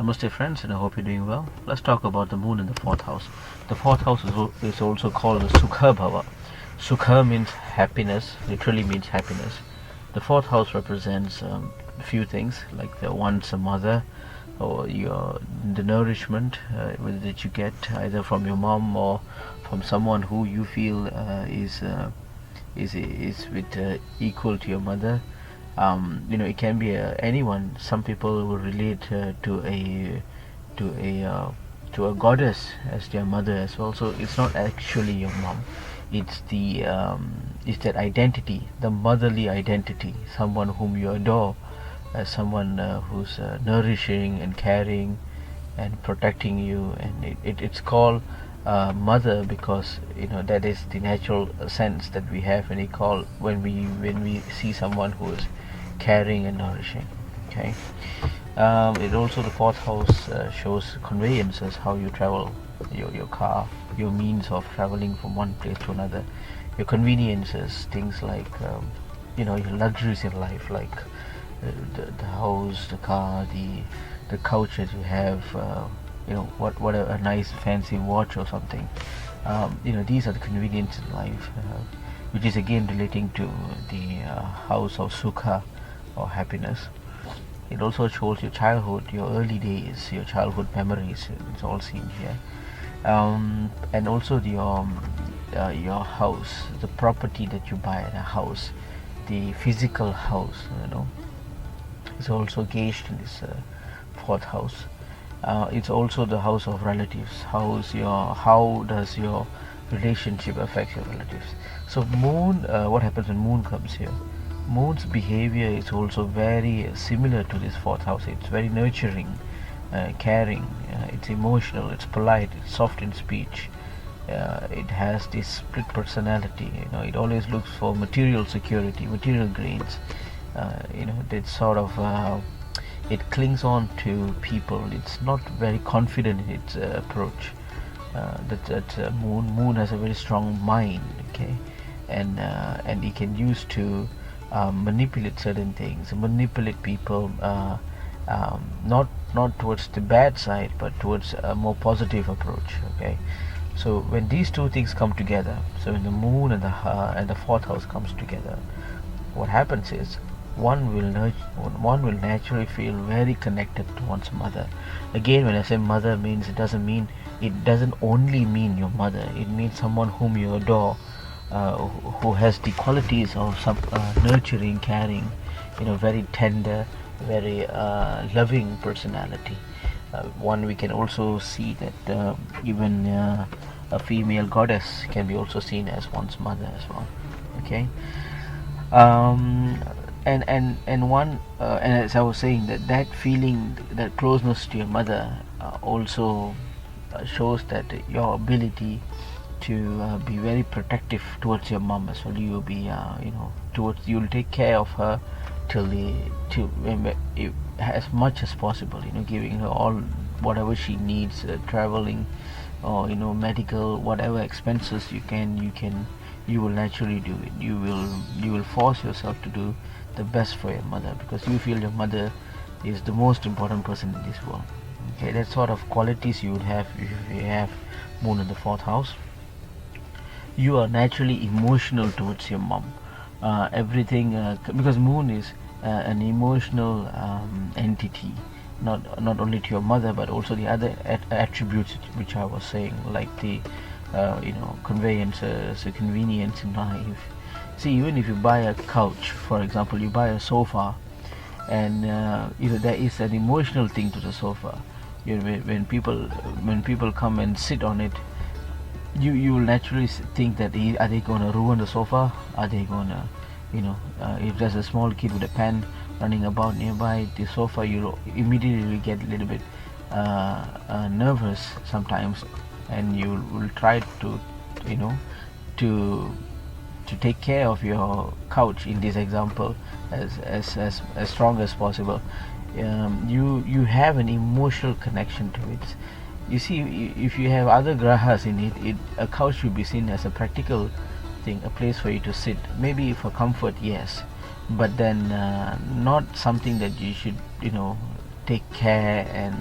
Namaste friends, and I hope you're doing well. Let's talk about the moon in the fourth house. The fourth house is also called the Sukha Bhava. Sukha means happiness, literally means happiness. The fourth house represents a few things, like one's a mother, or the nourishment that you get either from your mom or from someone who you feel is with equal to your mother. It can be anyone. Some people will relate to a to a goddess as their mother as well. So it's not actually your mom. It's that identity, the motherly identity, someone whom you adore, as someone who's nourishing and caring and protecting you, and it's called mother because that is the natural sense that we have when we see someone who is caring and nourishing. Okay. It also, the fourth house shows conveyances, how you travel, your car, your means of traveling from one place to another, your conveniences, things like your luxuries in life, like the house, the car, the couch that you have, what a nice fancy watch or something. These are the conveniences in life, which is again relating to the house of sukha or happiness. It also shows your childhood, your early days, your childhood memories. It's all seen here, and also your house, the property that you buy in a house, the physical house. Is also gauged in this fourth house. It's also the house of relatives. How does your relationship affect your relatives? So moon, what happens when moon comes here? Moon's behavior is also very similar to this fourth house. It's very nurturing, caring, it's emotional, it's polite, it's soft in speech. It has this split personality. It always looks for material security, material gains. That sort of it clings on to people. It's not very confident in its approach. That moon has a very strong mind. Okay, and it can use to manipulate certain things, manipulate people, not towards the bad side, but towards a more positive approach. Okay, so when these two things come together, so when the moon and the fourth house comes together, what happens is one will naturally feel very connected to one's mother. Again, when I say mother, it doesn't only mean your mother. It means someone whom you adore, who has the qualities of some nurturing, caring, very tender, very loving personality. One, we can also see that even a female goddess can be also seen as one's mother as well. Okay. And as I was saying, that feeling, that closeness to your mother also shows that your ability to be very protective towards your mom as well. You will be you'll take care of her as much as possible, giving her all whatever she needs, traveling or medical, whatever expenses you will naturally do it. You will force yourself to do the best for your mother, because you feel your mother is the most important person in this world. Okay, that sort of qualities you would have if you have moon in the fourth house. You are naturally emotional towards your mom. Everything, because moon is an emotional entity, not only to your mother but also the other attributes which I was saying, like the conveyances, the convenience in life. See, even if you buy a couch, for example, you buy a sofa, and there is an emotional thing to the sofa. When people come and sit on it, you will naturally think that are they going to ruin the sofa? Are they going to, if there's a small kid with a pen running about nearby the sofa, you immediately get a little bit nervous sometimes, and you will try to to take care of your couch in this example as strong as possible. You have an emotional connection to it. You see, if you have other grahas in it, a couch should be seen as a practical thing, a place for you to sit, maybe for comfort, yes, but then not something that you should take care and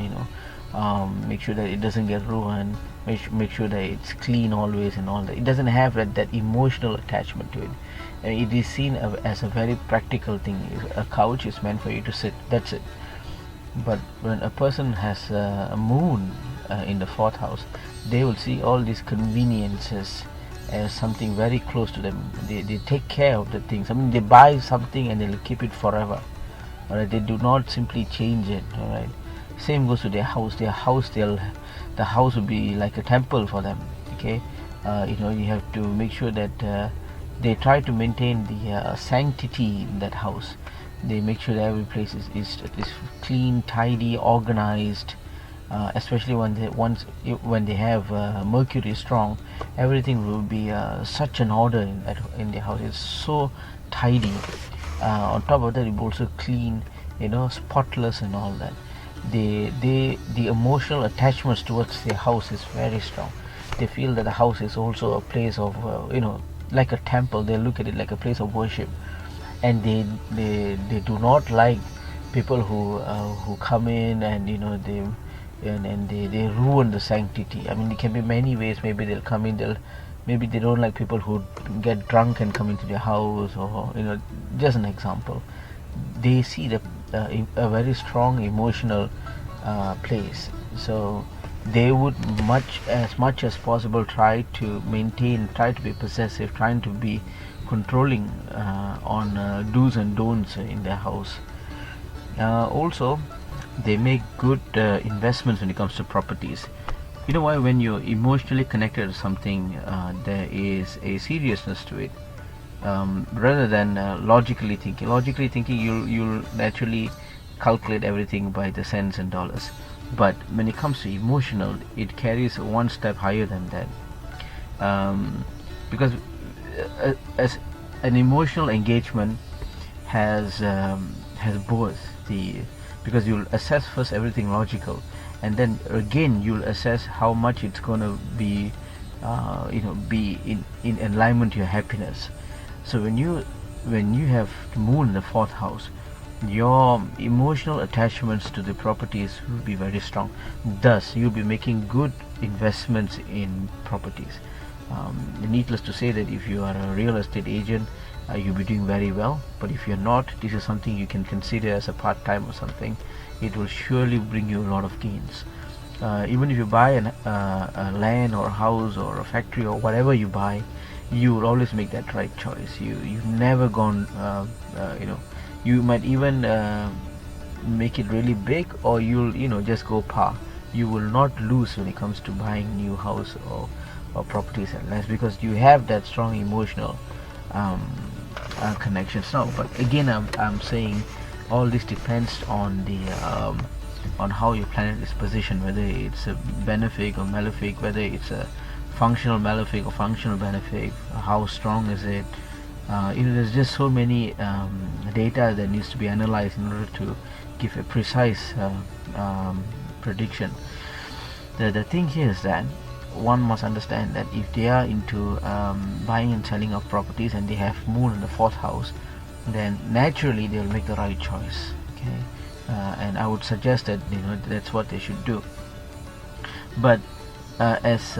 make sure that it doesn't get ruined, make sure that it's clean always and all that. It doesn't have that emotional attachment to it. It is seen as a very practical thing. A couch is meant for you to sit, that's it. But when a person has a moon in the fourth house, they will see all these conveniences as something very close to them. They take care of the things. I mean, they buy something and they'll keep it forever. Alright, they do not simply change it. Alright, same goes to their house. The house will be like a temple for them. Okay, you have to make sure that they try to maintain the sanctity in that house. They make sure that every place is clean, tidy, organized. Especially when they have Mercury strong, everything will be such an order in their house. It's so tidy. On top of that, it will also clean, spotless and all that. The emotional attachments towards their house is very strong. They feel that the house is also a place of like a temple. They look at it like a place of worship, and they do not like people who come in and they ruin the sanctity. I mean, it can be many ways. Maybe they'll come in, maybe they don't like people who get drunk and come into their house, or just an example. They see a very strong emotional place, so they would as much as possible try to be possessive, trying to be controlling on do's and don'ts in their house. Also, they make good investments when it comes to properties. You know why? When you're emotionally connected to something, there is a seriousness to it, rather than logically thinking. Logically thinking, you'll naturally calculate everything by the cents and dollars. But when it comes to emotional, it carries one step higher than that, because as an emotional engagement has both because you'll assess first everything logical, and then again you'll assess how much it's going to be in alignment to your happiness. So when you have moon in the fourth house, your emotional attachments to the properties will be very strong. Thus, you'll be making good investments in properties. Needless to say that if you are a real estate agent, you'll be doing very well. But if you're not, this is something you can consider as a part-time or something. It will surely bring you a lot of gains. Even if you buy a land or a house or a factory or whatever you buy, you will always make that right choice. You've never gone you might even make it really big, or you'll just go par. You will not lose when it comes to buying new house or properties and lands, because you have that strong emotional connections now. But again, I'm saying all this depends on on how your planet is positioned, whether it's a benefic or malefic, whether it's a functional malefic or functional benefic, how strong is it. There's just so many data that needs to be analyzed in order to give a precise prediction. The thing here is that one must understand that if they are into buying and selling of properties and they have moon in the fourth house, then naturally they'll make the right choice. Okay, and I would suggest that that's what they should do. But as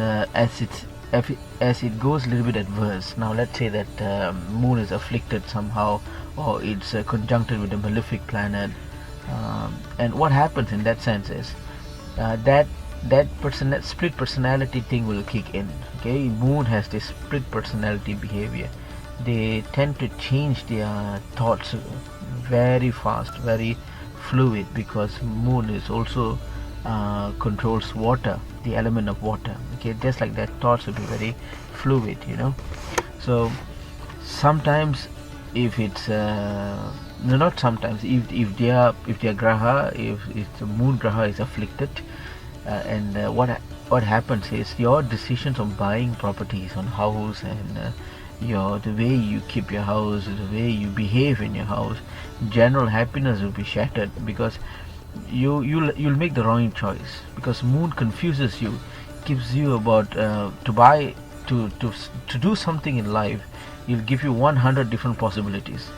it goes a little bit adverse, now let's say that moon is afflicted somehow, or it's conjuncted with a malefic planet, and what happens in that sense is that split personality thing will kick in. Okay, moon has this split personality behavior. They tend to change their thoughts very fast, very fluid, because moon is also controls water, the element of water. Okay, just like that, thoughts will be very fluid. So sometimes, if it's not sometimes, if their graha, if the moon graha is afflicted, and what happens is your decisions on buying properties, on house, and the way you keep your house, the way you behave in your house, general happiness will be shattered, because you'll make the wrong choice, because moon confuses you, gives you about to to do something in life, it'll give you 100 different possibilities.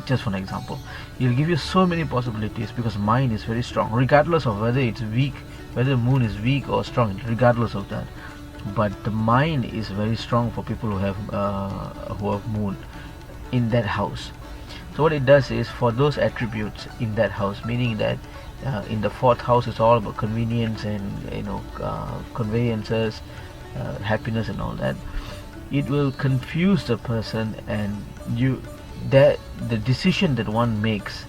Just for an example, it'll give you so many possibilities because mind is very strong, regardless of whether it's weak, whether the moon is weak or strong, regardless of that. But the mind is very strong for people who have moon in that house. So what it does is, for those attributes in that house, meaning that in the fourth house it's all about convenience and conveyances, happiness and all that. It will confuse the person, and the decision that one makes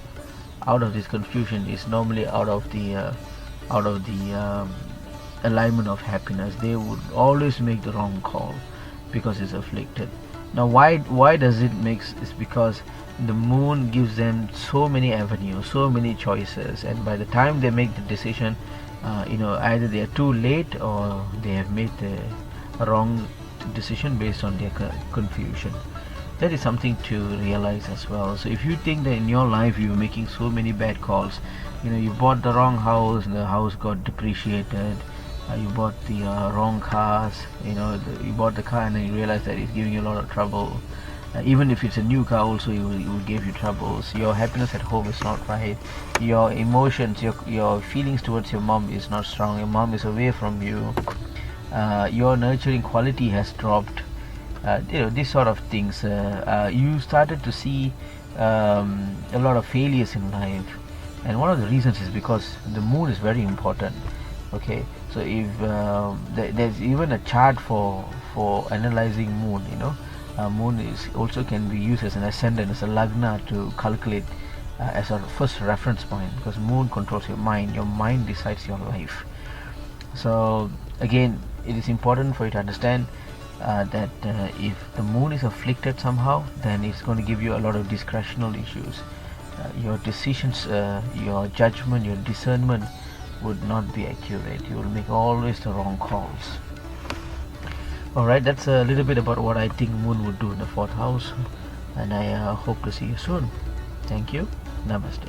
out of this confusion is normally out of the alignment of happiness. They would always make the wrong call because it's afflicted. Now why does it makes? Is because the moon gives them so many avenues, so many choices, and by the time they make the decision, either they are too late or they have made the wrong decision based on their confusion. That is something to realize as well. So if you think that in your life you're making so many bad calls, you bought the wrong house, the house got depreciated, you bought the wrong cars, you bought the car and then you realize that it's giving you a lot of trouble. Even if it's a new car also, it will give you troubles. Your happiness at home is not right. Your emotions, your feelings towards your mom is not strong. Your mom is away from you. Your nurturing quality has dropped. These sort of things. You started to see a lot of failures in life, and one of the reasons is because the moon is very important. Okay, so if there's even a chart for analyzing moon, moon is also can be used as an ascendant, as a lagna, to calculate as a first reference point, because moon controls your mind decides your life. So again, it is important for you to understand that if the moon is afflicted somehow, then it's going to give you a lot of discretional issues. Your decisions, your judgment, your discernment would not be accurate. You will make always the wrong calls. Alright, that's a little bit about what I think moon would do in the fourth house, and I hope to see you soon. Thank you. Namaste.